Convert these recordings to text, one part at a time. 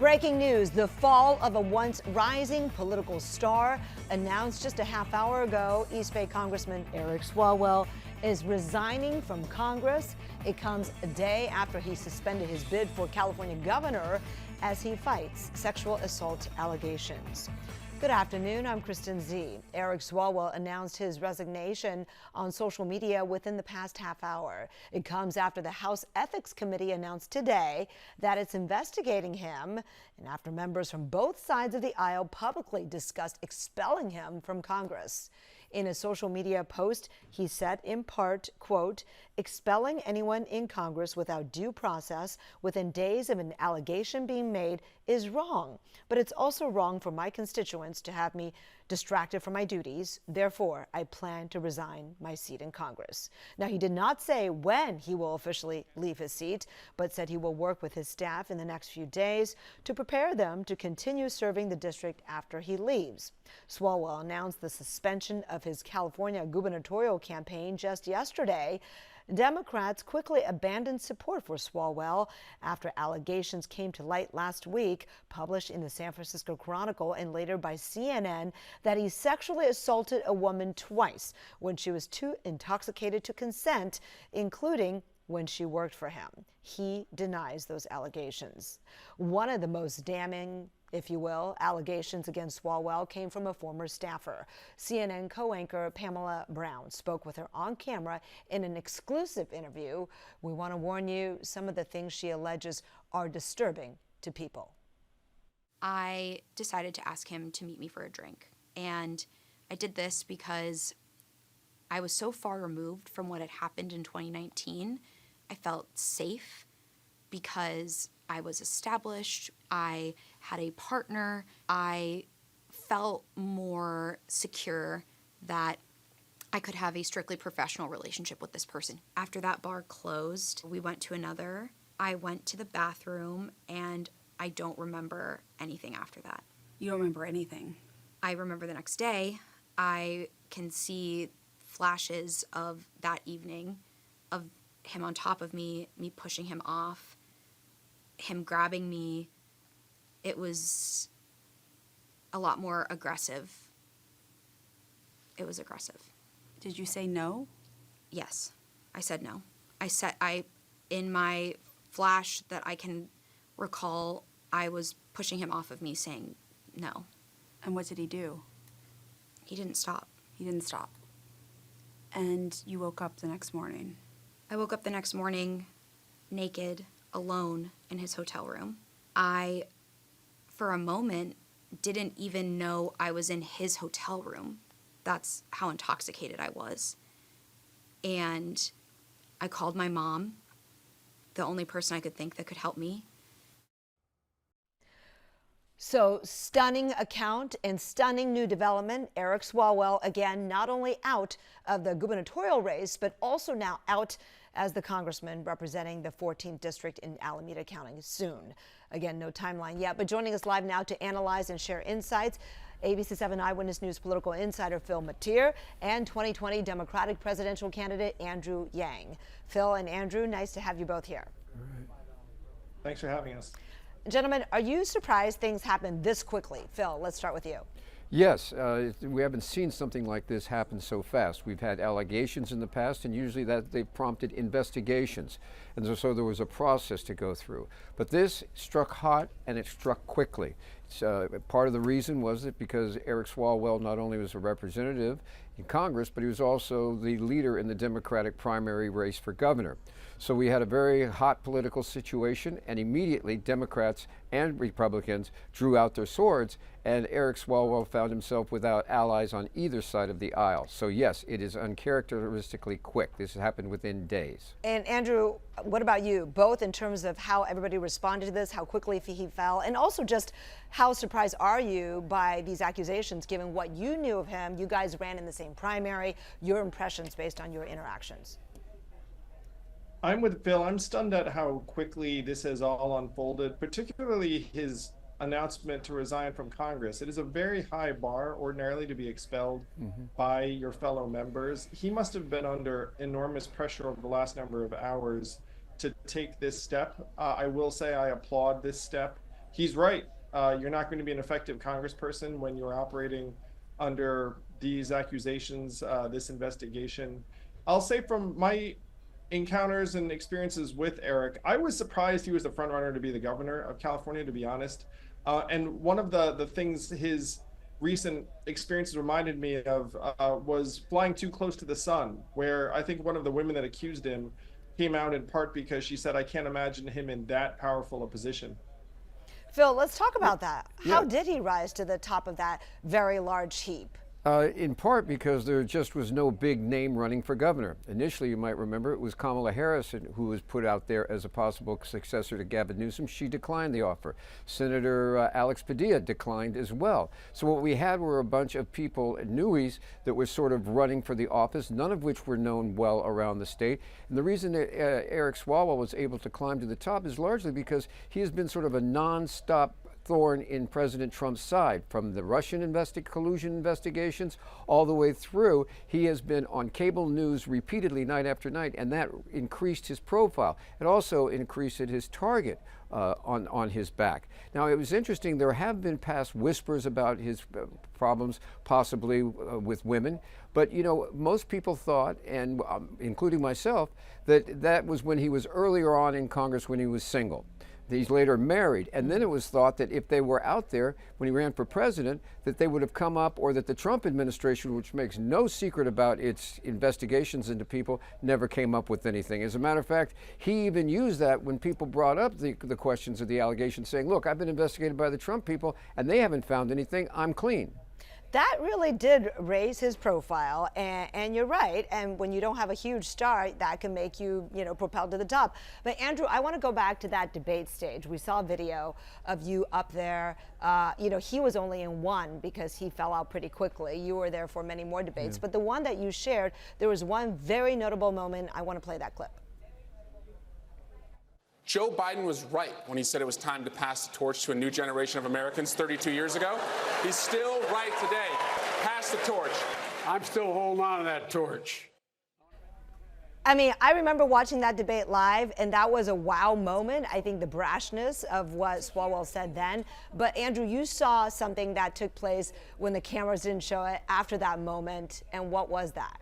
Breaking news, the fall of a once rising political star announced just a half hour ago. East Bay Congressman Eric Swalwell is resigning from Congress. It comes a day after he suspended his bid for California governor as he fights sexual assault allegations. Good afternoon, I'm Kristen Z. Eric Swalwell announced his resignation on social media within the past half hour. It comes after the House Ethics Committee announced today that it's investigating him, and after members from both sides of the aisle publicly discussed expelling him from Congress. In a social media post, he said in part, quote, "Expelling anyone in Congress without due process within days of an allegation being made is wrong, but it's also wrong for my constituents to have me distracted from my duties. Therefore, I plan to resign my seat in Congress." Now, he did not say when he will officially leave his seat, but said he will work with his staff in the next few days to prepare them to continue serving the district after he leaves. Swalwell announced the suspension of his California gubernatorial campaign just yesterday. Democrats quickly abandoned support for Swalwell after allegations came to light last week, published in the San Francisco Chronicle and later by CNN, that he sexually assaulted a woman twice when she was too intoxicated to consent, including when she worked for him. He denies those allegations. One of the most damning, if you will, allegations against Swalwell came from a former staffer. CNN co-anchor Pamela Brown spoke with her on camera in an exclusive interview. We want to warn you, some of the things she alleges are disturbing to people. I decided to ask him to meet me for a drink. And I did this because I was so far removed from what had happened in 2019. I felt safe because I was established, I had a partner, I felt more secure that I could have a strictly professional relationship with this person. After that bar closed, we went to another. I went to the bathroom and I don't remember anything after that. You don't remember anything? I remember the next day, I can see flashes of that evening, of him on top of me pushing him off, him grabbing me. It was a lot more aggressive. It was aggressive. Did you say no? Yes, I said no. In my flash that I can recall, I was pushing him off of me saying no. And what did he do? He didn't stop. He didn't stop. And you woke up the next morning? I woke up the next morning naked, alone in his hotel room. I, for a moment, didn't even know I was in his hotel room. That's how intoxicated I was. And I called my mom, the only person I could think that could help me. So, stunning account and stunning new development. Eric Swalwell, again, not only out of the gubernatorial race, but also now out as the congressman representing the 14th district in Alameda County soon. Again, no timeline yet, but joining us live now to analyze and share insights, ABC 7 Eyewitness News political insider Phil Matier and 2020 Democratic presidential candidate Andrew Yang. Phil and Andrew, nice to have you both here. All right. Thanks for having us. Gentlemen, are you surprised things happened this quickly? Phil, let's start with you. Yes, we haven't seen something like this happen so fast. We've had allegations in the past, and usually they've prompted investigations. And so there was a process to go through. But this struck hot, and it struck quickly. Part of the reason was that because Eric Swalwell not only was a representative in Congress, but he was also the leader in the Democratic primary race for governor. So we had a very hot political situation, and immediately Democrats and Republicans drew out their swords, and Eric Swalwell found himself without allies on either side of the aisle. So yes, it is uncharacteristically quick. This happened within days. And Andrew, what about you? Both in terms of how everybody responded to this, how quickly he fell, and also just how surprised are you by these accusations, given what you knew of him? You guys ran in the same primary. Your impressions based on your interactions. I'm with Phil. I'm stunned at how quickly this has all unfolded, particularly his announcement to resign from Congress. It is a very high bar ordinarily to be expelled by your fellow members. He must have been under enormous pressure over the last number of hours to take this step. I will say I applaud this step. he's right. You're not going to be an effective congressperson when you're operating under these accusations, this investigation. I'll say from my encounters and experiences with Eric, I was surprised he was the front runner to be the governor of California, to be honest. And one of the things his recent experiences reminded me of was flying too close to the sun, where I think one of the women that accused him came out in part because she said, I can't imagine him in that powerful a position. Phil, let's talk about that. Yeah. How did he rise to the top of that very large heap? In part because there just was no big name running for governor. Initially, you might remember, it was Kamala Harris who was put out there as a possible successor to Gavin Newsom. She declined the offer. Senator Alex Padilla declined as well. So what we had were a bunch of people, newies, that were sort of running for the office, none of which were known well around the state. And the reason that Eric Swalwell was able to climb to the top is largely because he has been sort of a nonstop thorn in President Trump's side, from the Russian collusion investigations all the way through. He has been on cable news repeatedly night after night, and that increased his profile. It also increased his target on his back. Now, it was interesting, there have been past whispers about his problems, possibly with women, but you know, most people thought, and including myself, that that was when he was earlier on in Congress, when he was single. He's later married, and then it was thought that if they were out there when he ran for president, that they would have come up, or that the Trump administration, which makes no secret about its investigations into people, never came up with anything. As a matter of fact, he even used that when people brought up the questions of the allegations, saying, look, I've been investigated by the Trump people, and they haven't found anything. I'm clean. That really did raise his profile, and you're right. And when you don't have a huge star, that can make you, propelled to the top. But Andrew, I want to go back to that debate stage. We saw a video of you up there. He was only in one because he fell out pretty quickly. You were there for many more debates. Yeah. But the one that you shared, there was one very notable moment. I want to play that clip. Joe Biden was right when he said it was time to pass the torch to a new generation of Americans 32 years ago. He's still right today. Pass the torch. I'm still holding on to that torch. I mean, I remember watching that debate live, and that was a wow moment. I think the brashness of what Swalwell said then. But Andrew, you saw something that took place when the cameras didn't show it after that moment. And what was that?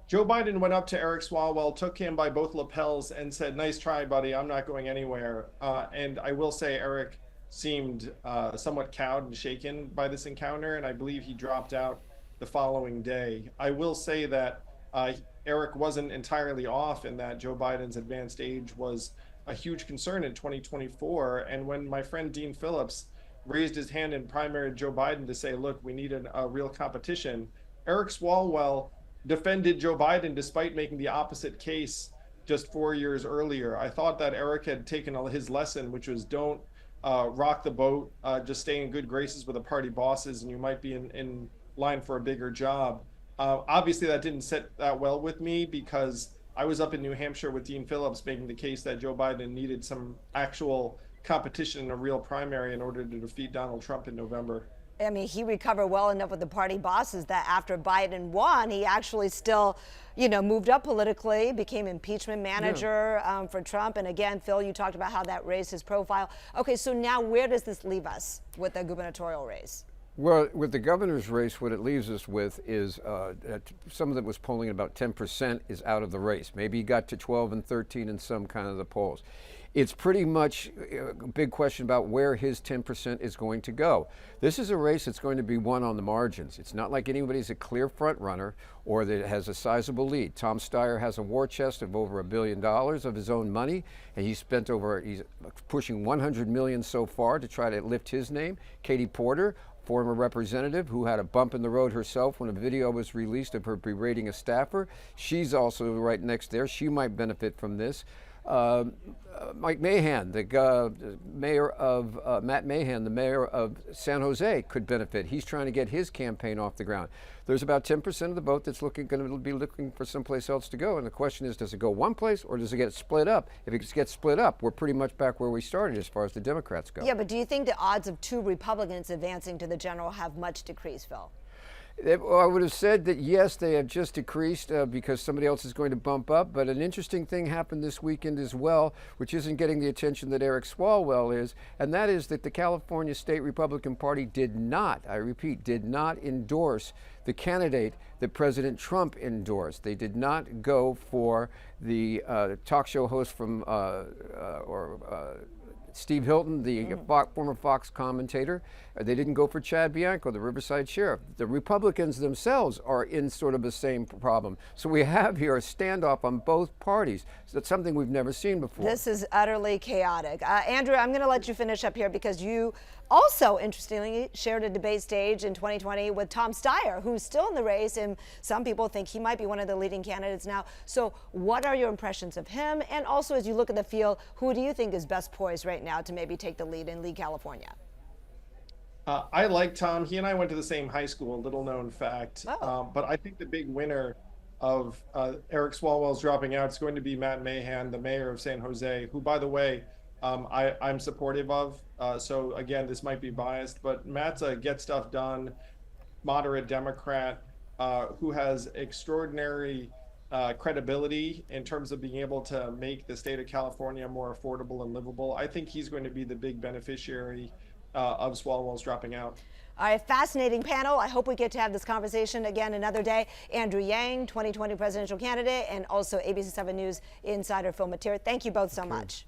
Joe Biden went up to Eric Swalwell, took him by both lapels and said, nice try, buddy. I'm not going anywhere. And I will say Eric seemed somewhat cowed and shaken by this encounter, and I believe he dropped out the following day. I will say that Eric wasn't entirely off in that Joe Biden's advanced age was a huge concern in 2024. And when my friend Dean Phillips raised his hand and primaried Joe Biden to say, look, we need a real competition, Eric Swalwell defended Joe Biden despite making the opposite case just 4 years earlier. I thought that Eric had taken his lesson, which was don't rock the boat, just stay in good graces with the party bosses, and you might be in line for a bigger job. Obviously, that didn't sit that well with me because I was up in New Hampshire with Dean Phillips making the case that Joe Biden needed some actual competition in a real primary in order to defeat Donald Trump in November. I mean, he recovered well enough with the party bosses that after Biden won, he actually still, moved up politically, became impeachment manager for Trump. And again, Phil, you talked about how that raised his profile. Okay, so now where does this leave us with the gubernatorial race? Well, with the governor's race, what it leaves us with is some of that was polling at about 10% is out of the race. Maybe he got to 12 and 13 in some kind of the polls. It's pretty much a big question about where his 10% is going to go. This is a race that's going to be won on the margins. It's not like anybody's a clear front runner or that has a sizable lead. Tom Steyer has a war chest of over $1 billion of his own money, and he's pushing $100 million so far to try to lift his name. Katie Porter, former representative who had a bump in the road herself when a video was released of her berating a staffer. She's also right next there. She might benefit from this. Mike Mahan, Matt Mahan, the mayor of San Jose, could benefit. He's trying to get his campaign off the ground. There's about 10% of the vote that's going to be looking for someplace else to go. And the question is, does it go one place or does it get split up? If it gets split up, we're pretty much back where we started as far as the Democrats go. Yeah, but do you think the odds of two Republicans advancing to the general have much decreased, Phil? I would have said that yes, they have just decreased because somebody else is going to bump up. But an interesting thing happened this weekend as well, which isn't getting the attention that Eric Swalwell is, and that is that the California State Republican Party did not, I repeat, did not endorse the candidate that President Trump endorsed. They did not go for the talk show host from Steve Hilton, the former Fox commentator. They didn't go for Chad Bianco, the Riverside sheriff. The Republicans themselves are in sort of the same problem. So we have here a standoff on both parties. So that's something we've never seen before. This is utterly chaotic. Andrew, I'm going to let you finish up here because you also, interestingly, shared a debate stage in 2020 with Tom Steyer, who's still in the race, and some people think he might be one of the leading candidates now. So what are your impressions of him? And also, as you look at the field, who do you think is best poised right now to maybe take the lead in California? I like Tom. He and I went to the same high school, little known fact. But I think the big winner of Eric Swalwell's dropping out is going to be Matt Mahan, the mayor of San Jose, who, by the way, I'm supportive of. So again, this might be biased, but Matt's a get stuff done, moderate Democrat who has extraordinary credibility in terms of being able to make the state of California more affordable and livable. I think he's going to be the big beneficiary of Swalwell's dropping out. All right, fascinating panel. I hope we get to have this conversation again another day. Andrew Yang, 2020 presidential candidate, and also ABC 7 News insider Phil Mateer. Thank you both so much.